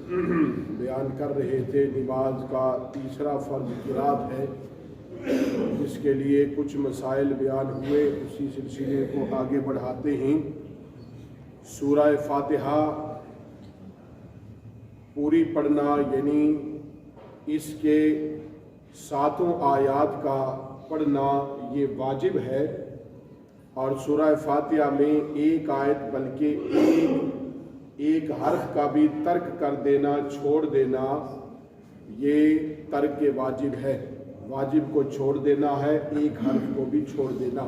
بیان کر رہے تھے نماز کا تیسرا فرض قرات ہے، جس کے لیے کچھ مسائل بیان ہوئے، اسی سلسلے کو آگے بڑھاتے ہیں۔ سورہ فاتحہ پوری پڑھنا یعنی اس کے 7 آیات کا پڑھنا یہ واجب ہے، اور سورہ فاتحہ میں ایک آیت بلکہ ایک حرف کا بھی ترک کر دینا، چھوڑ دینا، یہ ترک واجب ہے۔ واجب کو چھوڑ دینا ہے، ایک حرف کو بھی چھوڑ دینا۔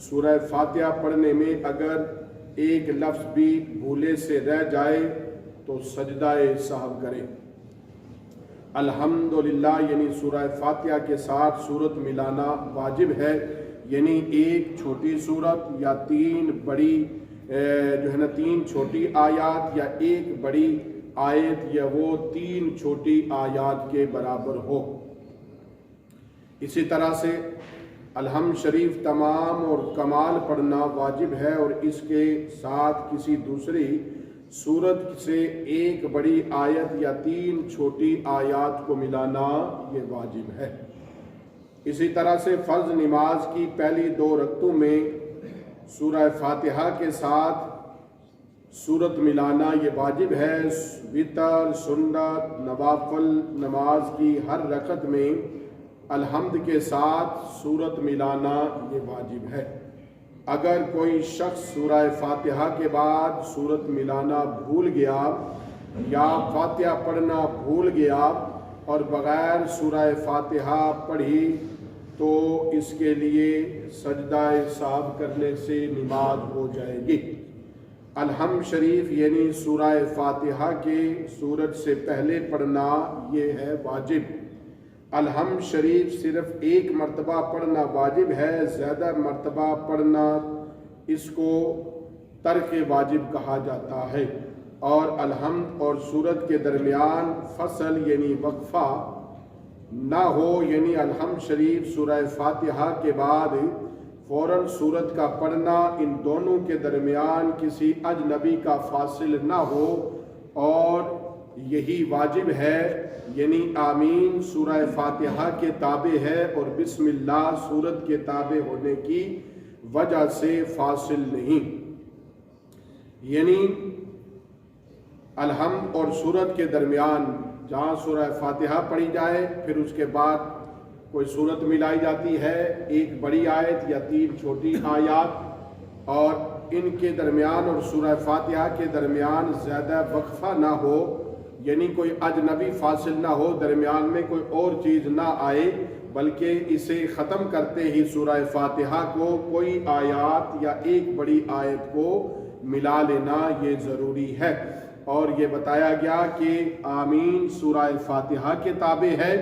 سورہ فاتحہ پڑھنے میں اگر ایک لفظ بھی بھولے سے رہ جائے تو سجدہ سہو کرے۔ الحمدللہ یعنی سورہ فاتحہ کے ساتھ سورت ملانا واجب ہے، یعنی ایک چھوٹی سورت یا 3 بڑی 3 چھوٹی آیات، یا ایک بڑی آیت یا وہ 3 چھوٹی آیات کے برابر ہو۔ اسی طرح سے الحمد شریف تمام اور کمال پڑھنا واجب ہے، اور اس کے ساتھ کسی دوسری سورت سے ایک بڑی آیت یا 3 چھوٹی آیات کو ملانا یہ واجب ہے۔ اسی طرح سے فرض نماز کی پہلی 2 رکعتوں میں سورہ فاتحہ کے ساتھ سورت ملانا یہ واجب ہے۔ وتر، سنت، نوافل نماز کی ہر رکعت میں الحمد کے ساتھ سورت ملانا یہ واجب ہے۔ اگر کوئی شخص سورہ فاتحہ کے بعد سورت ملانا بھول گیا یا فاتحہ پڑھنا بھول گیا اور بغیر سورہ فاتحہ پڑھی تو اس کے لیے سجدہ سہو کرنے سے نماز ہو جائے گی۔ الحمد شریف یعنی سورہ فاتحہ کے سورت سے پہلے پڑھنا یہ ہے واجب۔ الحمد شریف صرف ایک مرتبہ پڑھنا واجب ہے، زیادہ مرتبہ پڑھنا اس کو ترک واجب کہا جاتا ہے۔ اور الحمد اور سورت کے درمیان فصل یعنی وقفہ نہ ہو، یعنی الحمد شریف سورہ فاتحہ کے بعد فوراً سورت کا پڑھنا، ان دونوں کے درمیان کسی اجنبی کا فاصل نہ ہو، اور یہی واجب ہے، یعنی آمین سورہ فاتحہ کے تابع ہے اور بسم اللہ سورت کے تابع ہونے کی وجہ سے فاصل نہیں۔ یعنی الحمد اور سورت کے درمیان جہاں سورہ فاتحہ پڑھی جائے، پھر اس کے بعد کوئی سورت ملائی جاتی ہے، ایک بڑی آیت یا 3 چھوٹی آیات، اور ان کے درمیان اور سورہ فاتحہ کے درمیان زیادہ وقفہ نہ ہو، یعنی کوئی اجنبی فاصل نہ ہو، درمیان میں کوئی اور چیز نہ آئے، بلکہ اسے ختم کرتے ہی سورہ فاتحہ کو کوئی آیات یا ایک بڑی آیت کو ملا لینا یہ ضروری ہے۔ اور یہ بتایا گیا کہ آمین سورہ فاتحہ کے تابع ہے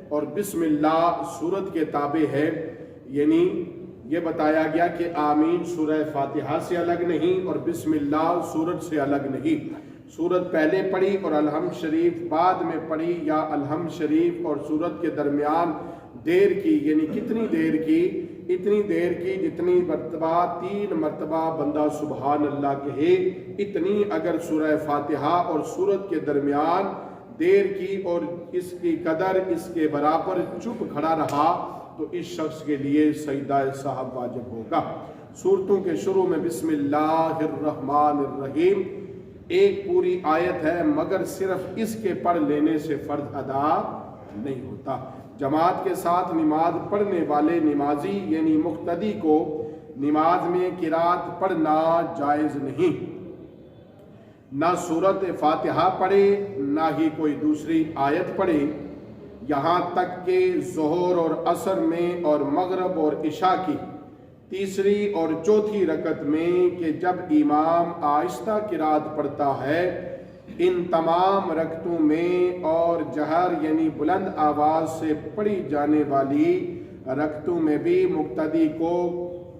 اور بسم اللہ سورت کے تابع ہے، یعنی یہ بتایا گیا کہ آمین سورہ فاتحہ سے الگ نہیں اور بسم اللہ سورت سے الگ نہیں۔ سورت پہلے پڑھی اور الحمد شریف بعد میں پڑھی، یا الحمد شریف اور سورت کے درمیان دیر کی، یعنی کتنی دیر کی؟ اتنی دیر کی جتنی مرتبہ 3 مرتبہ بندہ سبحان اللہ کہے، اتنی اگر سورہ فاتحہ اور سورت کے درمیان دیر کی اور اس کی قدر اس کے برابر چپ کھڑا رہا تو اس شخص کے لیے سجدہ سہو واجب ہوگا۔ سورتوں کے شروع میں بسم اللہ الرحمن الرحیم ایک پوری آیت ہے، مگر صرف اس کے پڑھ لینے سے فرض ادا نہیں ہوتا۔ جماعت کے ساتھ نماز پڑھنے والے نمازی یعنی مقتدی کو نماز میں قرات پڑھنا جائز نہیں، نہ سورت فاتحہ پڑھے نہ ہی کوئی دوسری آیت پڑھے، یہاں تک کہ ظہر اور عصر میں اور مغرب اور عشاء کی 3 اور 4 رکعت میں کہ جب امام آہستہ قرات پڑھتا ہے، ان تمام رکعتوں میں اور جہر یعنی بلند آواز سے پڑھی جانے والی رکعتوں میں بھی مقتدی کو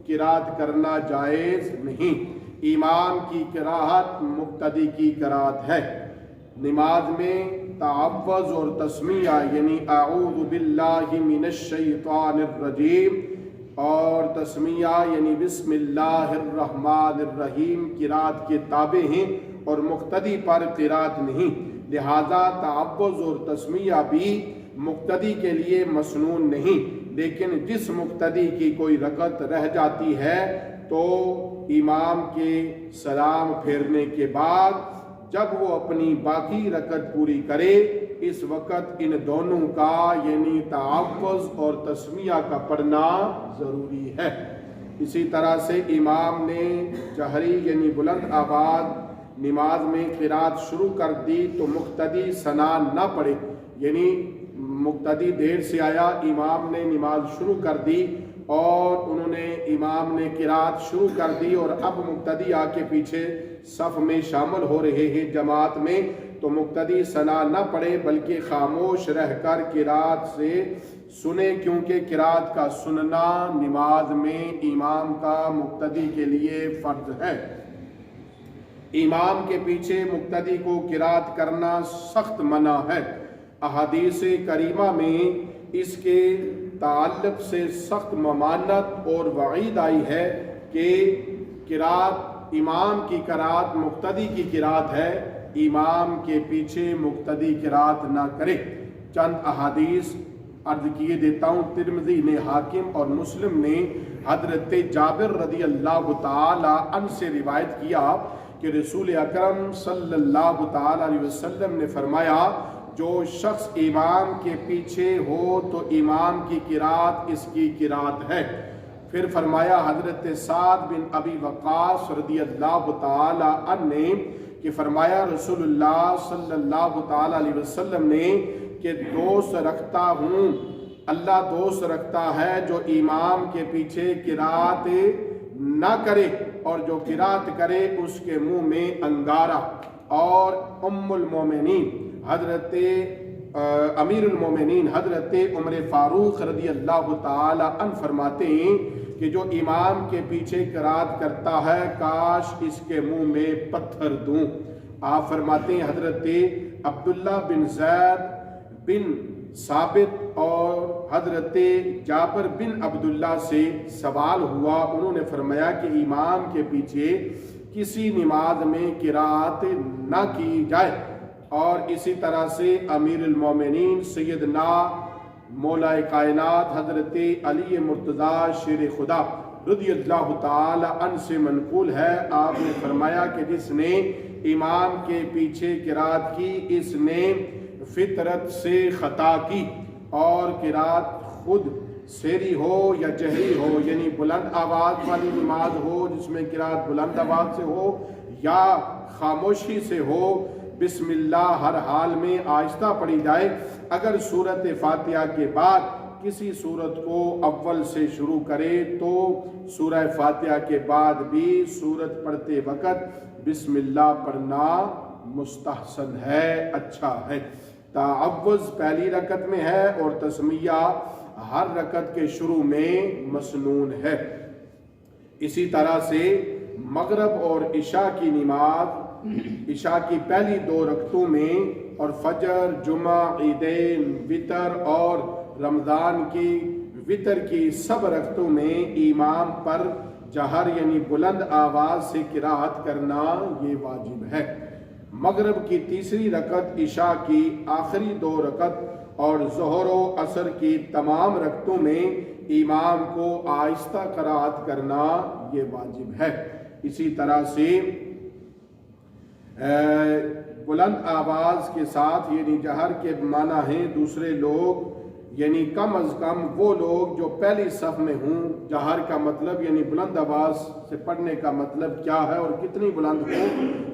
قرات کرنا جائز نہیں۔ امام کی قراءت مقتدی کی قراءت ہے۔ نماز میں تعوذ اور تسمیہ یعنی اعوذ باللہ من الشیطان الرجیم اور تسمیہ یعنی بسم اللہ الرحمن الرحیم قرات کے تابع ہیں اور مقتدی پر قرات نہیں۔ لہذا تعوذ اور تسمیہ بھی مقتدی کے لیے مسنون نہیں، لیکن جس مقتدی کی کوئی رکعت رہ جاتی ہے تو امام کے سلام پھیرنے کے بعد جب وہ اپنی باقی رکعت پوری کرے، اس وقت ان دونوں کا یعنی تعوذ اور تسمیہ کا پڑھنا ضروری ہے۔ اسی طرح سے امام نے جہری یعنی بلند آواز نماز میں قرات شروع کر دی تو مقتدی ثنا نہ پڑھے، یعنی مقتدی دیر سے آیا، امام نے نماز شروع کر دی اور امام نے قرات شروع کر دی اور اب مقتدی آ کے پیچھے صف میں شامل ہو رہے ہیں جماعت میں، تو مقتدی ثنا نہ پڑھے بلکہ خاموش رہ کر قرات سے سنے، کیونکہ قرات کا سننا نماز میں امام کا مقتدی کے لیے فرض ہے۔ امام کے پیچھے مقتدی کو قرات کرنا سخت منع ہے۔ احادیث کریمہ میں اس کے تعلق سے سخت ممانعت اور وعید آئی ہے کہ قرات امام کی قرات مقتدی کی قرات ہے، امام کے پیچھے مقتدی قرات نہ کرے۔ چند احادیث عرض کیے دیتا ہوں۔ ترمذی نے، حاکم اور مسلم نے حضرت جابر رضی اللہ تعالی عنہ سے روایت کیا کہ رسول اکرم صلی اللہ تعالی علیہ وسلم نے فرمایا، جو شخص امام کے پیچھے ہو تو امام کی قرات اس کی قرات ہے۔ پھر فرمایا حضرت سعد بن ابی وقاص رضی اللہ تعالی عنہ نے کہ فرمایا رسول اللہ صلی اللہ تعالی علیہ وسلم نے کہ دوست رکھتا ہوں، اللہ دوست رکھتا ہے جو امام کے پیچھے قرات نہ کرے اور جو قرات کرے اس کے منہ میں انگارہ۔ اور ام المومنین حضرت امیر المومنین حضرت عمر فاروق رضی اللہ تعالی عنہ فرماتے ہیں کہ جو امام کے پیچھے قرات کرتا ہے کاش اس کے منہ میں پتھر دوں۔ آپ فرماتے ہیں حضرت عبداللہ بن زید بن ثابت اور حضرت جابر بن عبداللہ سے سوال ہوا، انہوں نے فرمایا کہ امام کے پیچھے کسی نماز میں قرات نہ کی جائے۔ اور اسی طرح سے امیر المومنین سیدنا مولا کائنات حضرت علی مرتضیٰ شیر خدا رضی اللہ تعالی عنہ سے منقول ہے، آپ نے فرمایا کہ جس نے امام کے پیچھے قرات کی اس نے فطرت سے خطا کی، اور قرات خود سری ہو یا جہری ہو، یعنی بلند آواز والی نماز ہو جس میں قرات بلند آواز سے ہو یا خاموشی سے ہو، بسم اللہ ہر حال میں آہستہ پڑھی جائے۔ اگر سورت فاتحہ کے بعد کسی سورت کو اول سے شروع کرے تو سورہ فاتحہ کے بعد بھی سورت پڑھتے وقت بسم اللہ پڑھنا مستحسن ہے، اچھا ہے۔ تعوذ پہلی رکعت میں ہے اور تسمیہ ہر رکعت کے شروع میں مسنون ہے۔ اسی طرح سے مغرب اور عشاء کی نماز، عشاء کی پہلی 2 رکعتوں میں اور فجر، جمعہ، عیدین، وتر اور رمضان کی وتر کی سب رکعتوں میں امام پر جہر یعنی بلند آواز سے قرات کرنا یہ واجب ہے۔ مغرب کی تیسری رکعت، عشاء کی آخری 2 رکعت اور ظہر و عصر کی تمام رکعتوں میں امام کو آہستہ قرات کرنا یہ واجب ہے۔ اسی طرح سے بلند آواز کے ساتھ یعنی جہر کے معنی ہیں دوسرے لوگ، یعنی کم از کم وہ لوگ جو پہلی صف میں ہوں۔ جہر کا مطلب یعنی بلند آواز سے پڑھنے کا مطلب کیا ہے اور کتنی بلند ہو؟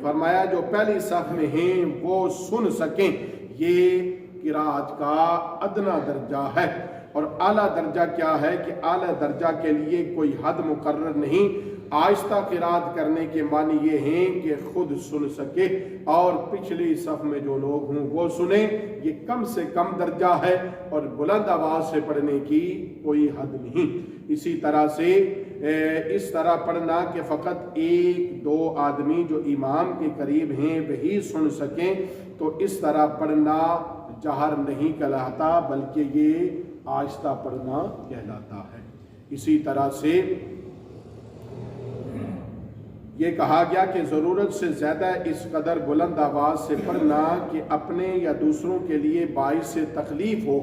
فرمایا جو پہلی صف میں ہیں وہ سن سکیں، یہ قرات کا ادنا درجہ ہے۔ اور اعلیٰ درجہ کیا ہے کہ اعلیٰ درجہ کے لیے کوئی حد مقرر نہیں۔ آہستہ قرات کرنے کے معنی یہ ہیں کہ خود سن سکے اور پچھلی صف میں جو لوگ ہوں وہ سنیں، یہ کم سے کم درجہ ہے اور بلند آواز سے پڑھنے کی کوئی حد نہیں۔ اسی طرح سے اس طرح پڑھنا کہ فقط 1-2 آدمی جو امام کے قریب ہیں وہی سن سکیں، تو اس طرح پڑھنا جہر نہیں کہلاتا بلکہ یہ آہستہ پڑھنا کہلاتا ہے۔ اسی طرح سے یہ کہا گیا کہ ضرورت سے زیادہ اس قدر بلند آواز سے پڑھنا کہ اپنے یا دوسروں کے لیے باعث سے تکلیف ہو،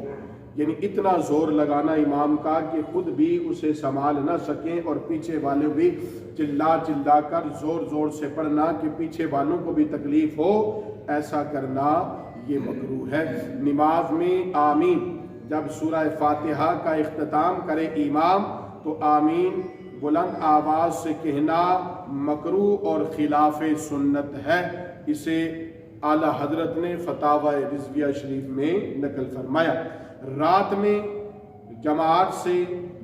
یعنی اتنا زور لگانا امام کا کہ خود بھی اسے سنبھال نہ سکیں اور پیچھے والے بھی چلا چلا کر زور زور سے پڑھنا کہ پیچھے والوں کو بھی تکلیف ہو، ایسا کرنا یہ مکروہ ہے۔ نماز میں آمین جب سورہ فاتحہ کا اختتام کرے امام تو آمین بلند آواز سے کہنا مکروہ اور خلاف سنت ہے، اسے اعلیٰ حضرت نے فتاوی رضویہ شریف میں نقل فرمایا۔ رات میں جماعت سے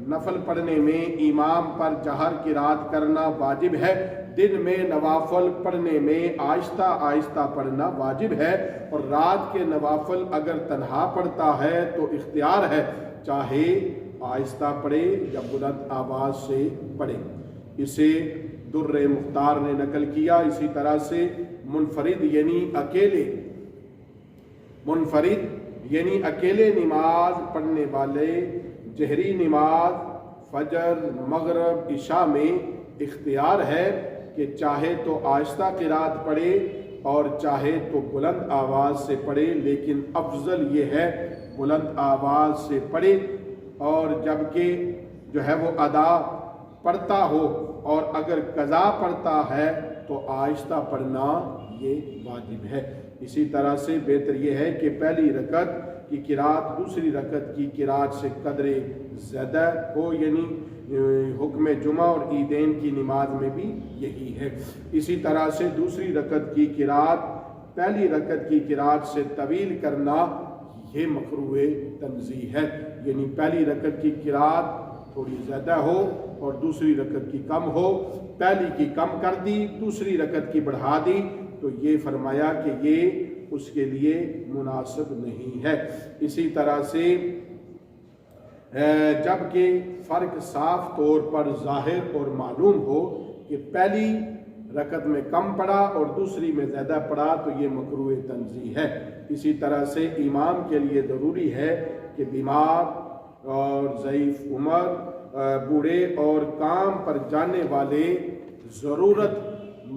نفل پڑھنے میں امام پر جہر قرات کرنا واجب ہے، دن میں نوافل پڑھنے میں آہستہ آہستہ پڑھنا واجب ہے، اور رات کے نوافل اگر تنہا پڑھتا ہے تو اختیار ہے، چاہے آہستہ پڑھے یا بلند آواز سے پڑھے۔ اسے در مختار نے نقل کیا۔ اسی طرح سے منفرد یعنی اکیلے نماز پڑھنے والے جہری نماز فجر مغرب عشاء میں اختیار ہے کہ چاہے تو آہستہ قرات پڑھے اور چاہے تو بلند آواز سے پڑھے، لیکن افضل یہ ہے بلند آواز سے پڑھے، اور جبکہ جو ہے وہ ادا پڑھتا ہو، اور اگر قضا پڑھتا ہے تو آہستہ پڑھنا یہ واجب ہے۔ اسی طرح سے بہتر یہ ہے کہ پہلی رکعت کی قرات دوسری رکعت کی قرات سے قدر زیادہ ہو، یعنی حکم جمعہ اور عیدین کی نماز میں بھی یہی ہے۔ اسی طرح سے دوسری رکعت کی قرات پہلی رکعت کی قرات سے طویل کرنا یہ مکروہ تنزیہ ہے، یعنی پہلی رکعت کی قرات تھوڑی زیادہ ہو اور دوسری رکعت کی کم ہو، پہلی کی کم کر دی دوسری رکعت کی بڑھا دی، تو یہ فرمایا کہ یہ اس کے لیے مناسب نہیں ہے۔ اسی طرح سے جبکہ فرق صاف طور پر ظاہر اور معلوم ہو کہ پہلی رکعت میں کم پڑھا اور دوسری میں زیادہ پڑھا تو یہ مکروہ تنزیہ ہے۔ اسی طرح سے امام کے لیے ضروری ہے کہ بیمار اور ضعیف عمر، بوڑھے اور کام پر جانے والے ضرورت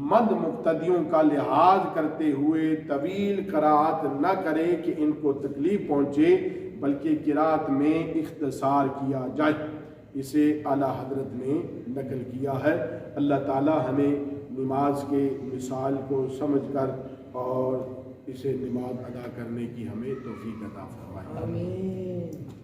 مند مقتدیوں کا لحاظ کرتے ہوئے طویل قرات نہ کرے کہ ان کو تکلیف پہنچے، بلکہ قرات میں اختصار کیا جائے، اسے اعلیٰ حضرت نے نقل کیا ہے۔ اللہ تعالی ہمیں نماز کے مثال کو سمجھ کر اور اسے نماز ادا کرنے کی ہمیں توفیق عطا فرمائے۔ آمین۔